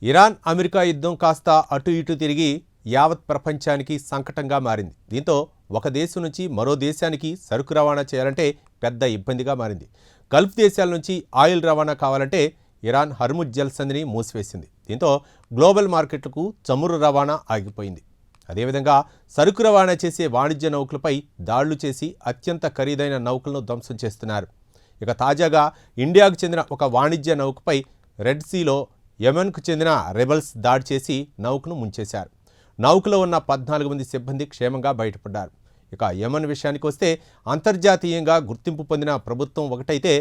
Iran America యుద్ధం కాస్త అటు ఇటు తిరిగి యావత్ ప్రపంచానికి సంకటంగా మారింది. దీంతో ఒక దేశం నుంచి మరో దేశానికి సరుకు రవాణా చేయాలంటే పెద్ద ఇబ్బందిగా మారింది. గల్ఫ్ దేశాల నుంచి ఆయిల్ రవాణా కావాలంటే ఇరాన్ హర్ముజ్ జలసంధిని మూసివేసింది. దీంతో గ్లోబల్ మార్కెట్లకు చమురు రవాణా ఆగిపోయింది. అదేవిధంగా సరుకు రవాణా చేసే వాణిజ్య నౌకలపై దాడులు చేసి అత్యంత ఖరీదైన నౌకలను ధ్వంసం చేస్తున్నారు. ఇక తాజాగా ఇండియాకు చెందిన ఒక వాణిజ్య నౌకపై రెడ్ సీలో యెమెన్కు చెందిన రెబల్స్ దాడి చేసి నౌకను ముంచేశారు. నౌకలో ఉన్న 14 మంది సిబ్బంది క్షేమంగా బయటపడ్డారు. ఇక యెమెన్ విషయానికి వస్తే అంతర్జాతీయంగా గుర్తింపు పొందిన ప్రభుత్వం ఒకటైతే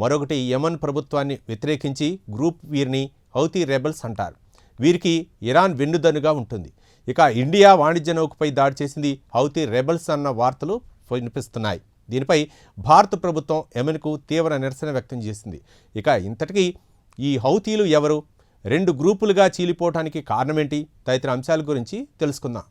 మరొకటి యెమెన్ ప్రభుత్వాన్ని వ్యతిరేకించి గ్రూప్ వీరిని హౌతీ రెబల్స్ అంటారు. వీరికి ఇరాన్ వెన్నుదన్నుగా ఉంటుంది. ఇక ఇండియా వాణిజ్య నౌకపై దాడి చేసింది హౌతీ రెబల్స్ అన్న వార్తలు వినిపిస్తున్నాయి. దీనిపై భారత ప్రభుత్వం యెమెన్కు తీవ్ర నిరసన వ్యక్తం చేసింది. ఇక ఇంతటికీ ఈ హౌతీలు ఎవరు, 2 గ్రూపులుగా చీలిపోవడానికి కారణమేంటి తదితర అంశాల గురించి తెలుసుకుందాం.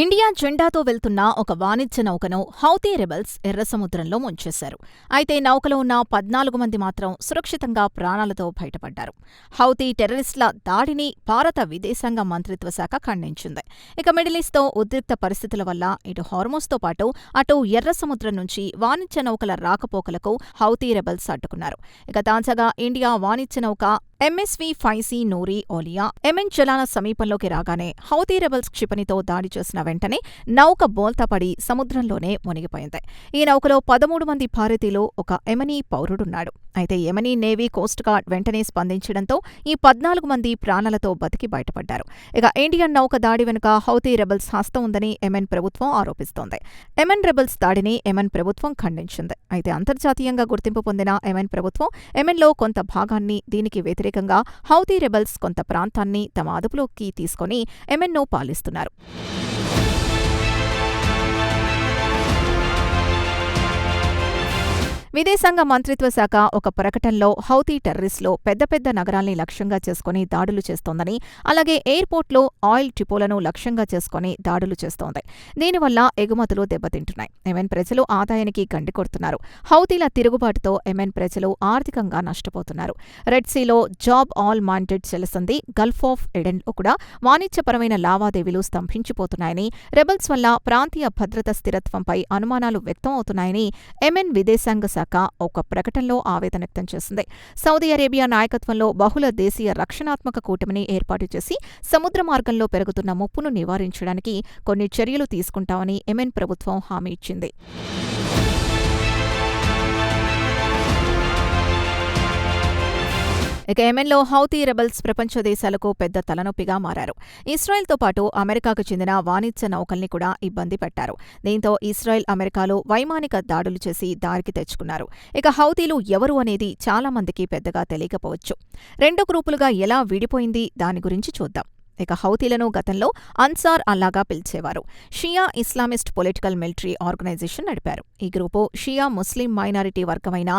ఇండియా జెండాతో వెళ్తున్న ఒక వాణిజ్య నౌకను హౌతీ రెబల్స్ ఎర్ర సముద్రంలో ముంచేశారు. అయితే నౌకలో ఉన్న 14 మంది మాత్రం సురక్షితంగా ప్రాణాలతో బయటపడ్డారు. హౌతీ టెర్రరిస్టుల దాడిని భారత విదేశాంగ మంత్రిత్వ శాఖ ఖండించింది. ఇక మిడిల్-ఈస్ట్తో ఉద్రిక్త పరిస్థితుల వల్ల ఇటు హార్మోజ్తో పాటు అటు ఎర్ర సముద్రం నుంచి వాణిజ్య నౌకల రాకపోకలకు హౌతీ రెబల్స్ అడ్డుకున్నారు. ఇక తాజాగా ఇండియా వాణిజ్య నౌక MSV 5C నూరి ఓలియా యెమెన్ జలాల సమీపంలోకి రాగానే హౌతీ రెబల్స్ క్షిపణితో దాడి చేసిన వెంటనే నౌక బోల్తాపడి సముద్రంలోనే మునిగిపోయింది. ఈ నౌకలో 13 మంది భారతీయులు, ఒక యెమెనీ పౌరుడున్నాడు. అయితే యెమెనీ నేవీ కోస్ట్ గార్డ్ వెంటనే స్పందించడంతో ఈ 14 మంది ప్రాణాలతో బతికి బయటపడ్డారు. ఇక ఇండియన్ నౌక దాడి వెనుక హౌతీ రెబల్స్ హస్తం ఉందని యెమెన్ ప్రభుత్వం ఆరోపిస్తోంది. యెమెన్ రెబల్స్ దాడిని యెమెన్ ప్రభుత్వం ఖండించింది. అయితే అంతర్జాతీయంగా గుర్తింపు పొందిన యెమెన్ ప్రభుత్వం యెమెన్లో కొంత భాగాన్ని, దీనికి వ్యతిరేకంగా హౌతీ రెబల్స్ కొంత ప్రాంతాన్ని తమ అదుపులోకి తీసుకొని యెమెన్ను పాలిస్తున్నారు. విదేశాంగ మంత్రిత్వ శాఖ ఒక ప్రకటనలో హౌతీ టెర్రరిస్టులు పెద్ద పెద్ద నగరాల్ని లక్ష్యంగా చేసుకుని దాడులు చేస్తోందని, అలాగే ఎయిర్పోర్ట్లో ఆయిల్ డిపోలను లక్ష్యంగా చేసుకుని దాడులు చేస్తోంది. దీనివల్ల ఎగుమతులు దెబ్బతింటున్నాయి. యెమెన్ ప్రజలు ఆదాయానికి గండికొడుతున్నారు. హౌతీల తిరుగుబాటుతో యెమెన్ ప్రజలు ఆర్థికంగా నష్టపోతున్నారు. రెడ్ సీలో జాబ్ ఆల్ మాండెడ్ జలసంధి, గల్ఫ్ ఆఫ్ ఎడెన్లో కూడా వాణిజ్యపరమైన లావాదేవీలు స్తంభించిపోతున్నాయని, రెబల్స్ వల్ల ప్రాంతీయ భద్రత స్థిరత్వంపై అనుమానాలు వ్యక్తం అవుతున్నాయని యెమెన్ విదేశాంగ శాఖ ఒక ప్రకటనలో ఆవేదన వ్యక్తం చేసింది. సౌదీ అరేబియా నాయకత్వంలో బహుళ దేశీయ రక్షణాత్మక కూటమిని ఏర్పాటు చేసి సముద్ర మార్గంలో పెరుగుతున్న ముప్పును నివారించడానికి కొన్ని చర్యలు తీసుకుంటామని యెమెన్ ప్రభుత్వం హామీ ఇచ్చింది. ఇక యెమెన్లో హౌతీ రెబల్స్ ప్రపంచ దేశాలకు పెద్ద తలనొప్పిగా మారారు. ఇస్రాయెల్తో పాటు అమెరికాకు చెందిన వాణిజ్య నౌకల్ని కూడా ఇబ్బంది పెట్టారు. దీంతో ఇస్రాయెల్, అమెరికాలు వైమానిక దాడులు చేసి దారికి తెచ్చుకున్నారు. ఇక హౌతీలు ఎవరు అనేది చాలా మందికి పెద్దగా తెలియకపోవచ్చు. 2 గ్రూపులుగా ఎలా విడిపోయింది దాని గురించి చూద్దాం. ఇక హౌతీలను గతంలో అన్సార్ అల్లాగా పిలిచేవారు. షియా ఇస్లామిస్ట్ పొలిటికల్ మిలిటరీ ఆర్గనైజేషన్ నడిపారు. ఈ గ్రూపు షియా ముస్లిం మైనారిటీ వర్గమైన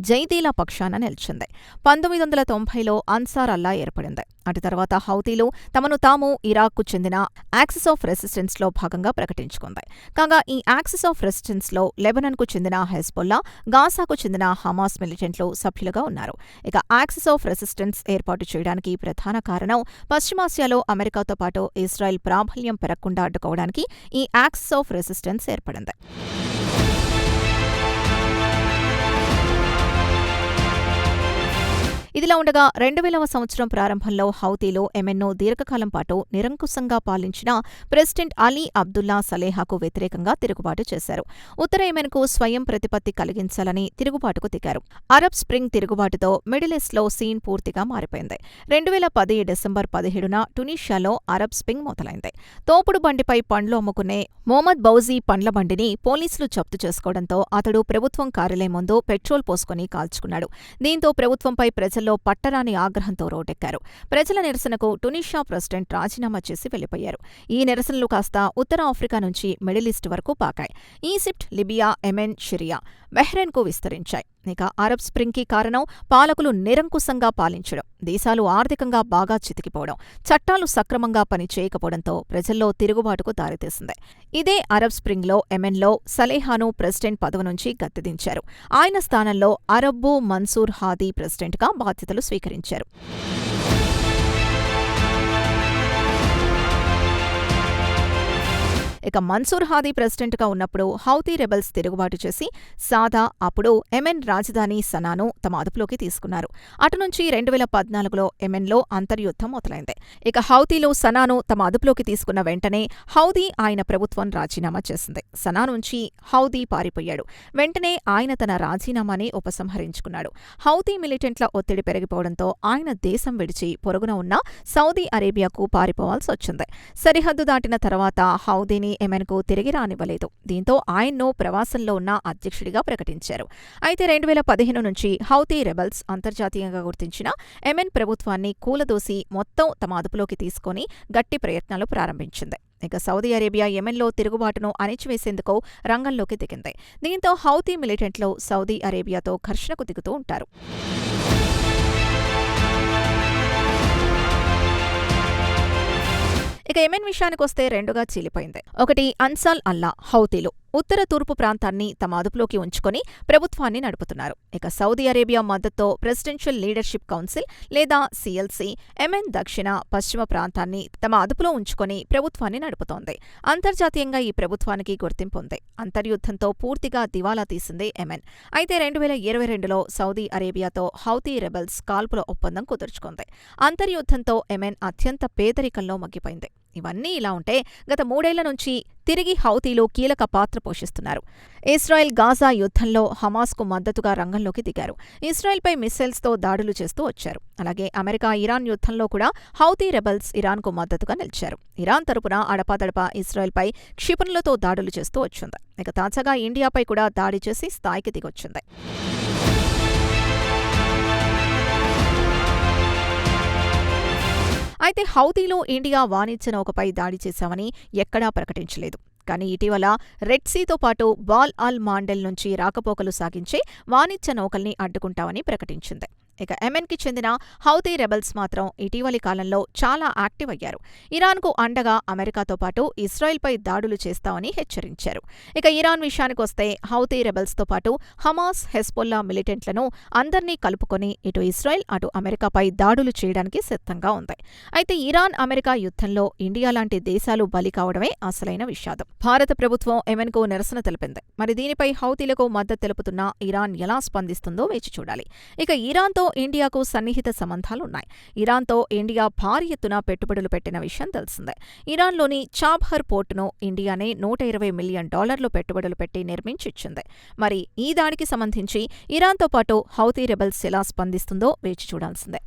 జైదీల పక్షాన నిలిచింది. 1990లో అన్సార్ అల్లా ఏర్పడింది. అటు తర్వాత హౌతీలు తమను తాము ఇరాక్కు చెందిన యాక్సిస్ ఆఫ్ రెసిస్టెన్స్లో భాగంగా ప్రకటించుకుంది. కాగా ఈ యాక్సిస్ ఆఫ్ రెసిస్టెన్స్లో లెబనాన్కు చెందిన హెజ్బొల్లా, గాజాకు చెందిన హమాస్ మిలిటెంట్లు సభ్యులుగా ఉన్నారు. ఇక యాక్సిస్ ఆఫ్ రెసిస్టెన్స్ ఏర్పాటు చేయడానికి ప్రధాన కారణం పశ్చిమాసియాలో అమెరికాతో పాటు ఇజ్రాయెల్ ప్రాబల్యం పెరగకుండా అడ్డుకోవడానికి ఈ యాక్సిస్ ఆఫ్ రెసిస్టెన్స్ ఏర్పడింది. ఇదిలా ఉండగా 2000వ సంవత్సరం ప్రారంభంలో హౌతీలు యెమెన్ను దీర్ఘకాలం పాటు నిరంకుశంగా పాలించిన ప్రెసిడెంట్ అలీ అబ్దుల్లా సలేహాకు వ్యతిరేకంగా తిరుగుబాటు చేశారు. ఉత్తర యెమెన్కు స్వయం ప్రతిపత్తి కలిగించాలని తిరుగుబాటుకు దిగారు. అరబ్ స్ప్రింగ్ తిరుగుబాటుతో మిడిల్ ఈస్ట్లో సీన్ పూర్తిగా మారిపోయింది. 2010 డిసెంబర్ 17న టునీషియాలో అరబ్ స్ప్రింగ్ మొదలైంది. తోపుడు బండిపై పండ్లు అమ్ముకునే మొహమ్మద్ బౌజీ పండ్ల బండిని పోలీసులు జప్తు చేసుకోవడంతో అతడు ప్రభుత్వం కార్యాలయం ముందు పెట్రోల్ పోసుకుని కాల్చుకున్నాడు. దీంతో ప్రభుత్వంపై ప్రజల్లో పట్టరాని ఆగ్రహంతో రోడ్డెక్కారు. ప్రజల నిరసనకు టునీషియా ప్రెసిడెంట్ రాజీనామా చేసి వెళ్లిపోయారు. ఈ నిరసనలు కాస్త ఉత్తర ఆఫ్రికా నుంచి మిడిల్ ఈస్ట్ వరకు పాకాయి. ఈజిప్ట్, లిబియా, యెమెన్, సిరియా, బహ్రెయిన్కు విస్తరించాయి. ఇక అరబ్ స్ప్రింగ్కి కారణం పాలకులు నిరంకుశంగా పాలించడం, దేశాలు ఆర్థికంగా బాగా చితికిపోవడం, చట్టాలు సక్రమంగా పనిచేయకపోవడంతో ప్రజల్లో తిరుగుబాటుకు దారితీసింది. ఇదే అరబ్ స్ప్రింగ్లో యెమెన్లో సలేహాను ప్రెసిడెంట్ పదవి నుంచి గద్దెదించారు. ఆయన స్థానంలో అరబ్బు మన్సూర్ హాదీ ప్రెసిడెంట్గా బాధ్యతలు స్వీకరించారు. ఇక మన్సూర్ హాదీ ప్రెసిడెంట్గా ఉన్నప్పుడు హౌతీ రెబెల్స్ తిరుగుబాటు చేసి సాదా అప్పుడు యెమెన్ రాజధాని సనాను తమ అదుపులోకి తీసుకున్నారు. అటునుంచి 2014లో యెమెన్లో అంతర్యుద్ధం మొదలైంది. ఇక హౌతీలో సనాను తమ అదుపులోకి తీసుకున్న వెంటనే హౌదీ ఆయన ప్రభుత్వం రాజీనామా చేసింది. సనా నుంచి హౌదీ పారిపోయాడు. వెంటనే ఆయన తన రాజీనామాని ఉపసంహరించుకున్నాడు. హౌతీ మిలిటెంట్ల ఒత్తిడి పెరిగిపోవడంతో ఆయన దేశం విడిచి పొరుగున ఉన్న సౌదీ అరేబియాకు పారిపోవాల్సి వచ్చింది. సరిహద్దు దాటిన తర్వాత హౌదీని యెమెన్కు తిరిగి రానివ్వలేదు. దీంతో ఆయన్ను ప్రవాసంలో ఉన్న అధ్యక్షుడిగా ప్రకటించారు. అయితే 2015 నుంచి హౌతీ రెబెల్స్ అంతర్జాతీయంగా గుర్తించిన యెమెన్ ప్రభుత్వాన్ని కూలదోసి మొత్తం తమ అదుపులోకి తీసుకొని గట్టి ప్రయత్నాలు ప్రారంభించింది. ఇక సౌదీ అరేబియా యెమెన్లో తిరుగుబాటును అణిచివేసేందుకు రంగంలోకి దిగింది. దీంతో హౌతీ మిలిటెంట్లు సౌదీ అరేబియాతో ఘర్షణకు దిగుతూ ఉంటారు. ఇక యెమెన్ విషయానికొస్తే రెండుగా చీలిపోయింది. ఒకటి అన్సార్ అల్లా హౌతీలు ఉత్తర తూర్పు ప్రాంతాన్ని తమ అదుపులోకి ఉంచుకొని ప్రభుత్వాన్ని నడుపుతున్నారు. ఇక సౌదీ అరేబియా మద్దతుతో ప్రెసిడెన్షియల్ లీడర్షిప్ కౌన్సిల్ లేదా సిఎల్సి యెమెన్ దక్షిణ పశ్చిమ ప్రాంతాన్ని తమ అదుపులో ఉంచుకొని ప్రభుత్వాన్ని నడుపుతోంది. అంతర్జాతీయంగా ఈ ప్రభుత్వానికి గుర్తింపు ఉంది. అంతర్యుద్ధంతో పూర్తిగా దివాలా తీసింది యెమెన్. అయితే 2022లో సౌదీ అరేబియాతో హౌతీ రెబెల్స్ కాల్పుల ఒప్పందం కుదుర్చుకుంది. అంతర్యుద్ధంతో యెమెన్ అత్యంత పేదరికంలో మగ్గిపోయింది. ఇవన్నీ ఇలా ఉంటే గత 3 ఏళ్ల నుంచి తిరిగి హౌతీలు కీలక పాత్ర పోషిస్తున్నారు. ఇస్రాయెల్ గాజా యుద్ధంలో హమాస్కు మద్దతుగా రంగంలోకి దిగారు. ఇస్రాయెల్పై మిస్సైల్స్తో దాడులు చేస్తూ వచ్చారు. అలాగే అమెరికా ఇరాన్ యుద్ధంలో కూడా హౌతీ రెబెల్స్ ఇరాన్కు మద్దతుగా నిలిచారు. ఇరాన్ తరపున అడపాదడపా ఇస్రాయెల్పై క్షిపణులతో దాడులు చేస్తూ వచ్చింది. ఇక తాజాగా ఇండియాపై కూడా దాడి చేసి స్థాయికి దిగొచ్చింది. అయితే హౌతీలో ఇండియా వాణిజ్య నౌకపై దాడి చేశామని ఎక్కడా ప్రకటించలేదు. కానీ ఇటీవల రెడ్ సీతో పాటు బాల్ అల్ మాండెల్ నుంచి రాకపోకలు సాగించే వాణిజ్య నౌకల్ని అడ్డుకుంటామని ప్రకటించింది. ఇక యెమెన్కి చెందిన హౌతీ రెబెల్స్ మాత్రం ఇటీవలి కాలంలో చాలా యాక్టివ్ అయ్యారు. ఇరాన్కు అండగా అమెరికాతో పాటు ఇస్రాయెల్పై దాడులు చేస్తామని హెచ్చరించారు. ఇక ఇరాన్ విషయానికొస్తే హౌతీ రెబెల్స్తో పాటు హమాస్, హెజ్బొల్లా మిలిటెంట్లను అందర్నీ కలుపుకొని ఇటు ఇస్రాయెల్ అటు అమెరికాపై దాడులు చేయడానికి సిద్ధంగా ఉంది. అయితే ఇరాన్ అమెరికా యుద్ధంలో ఇండియా లాంటి దేశాలు బలి కావడమే అసలైన విషాదం. భారత ప్రభుత్వం యెమెన్కు నిరసన తెలిపింది. మరి దీనిపై హౌతీలకు మద్దతు తెలుపుతున్న ఇరాన్ ఎలా స్పందిస్తుందో వేచి చూడాలి. ఇక ఇరాన్తో ఇండియాకు సన్నిహిత సంబంధాలున్నాయి. ఇరాన్తో ఇండియా భారీ ఎత్తున పెట్టుబడులు పెట్టిన విషయం తెలిసిందే. ఇరాన్లోని చాబ్హర్ పోర్టును ఇండియానే $120 మిలియన్ పెట్టుబడులు పెట్టి నిర్మించిచ్చింది. మరి ఈ దాడికి సంబంధించి ఇరాన్తో పాటు హౌతీ రెబెల్స్ ఎలా స్పందిస్తుందో వేచి చూడాల్సిందే.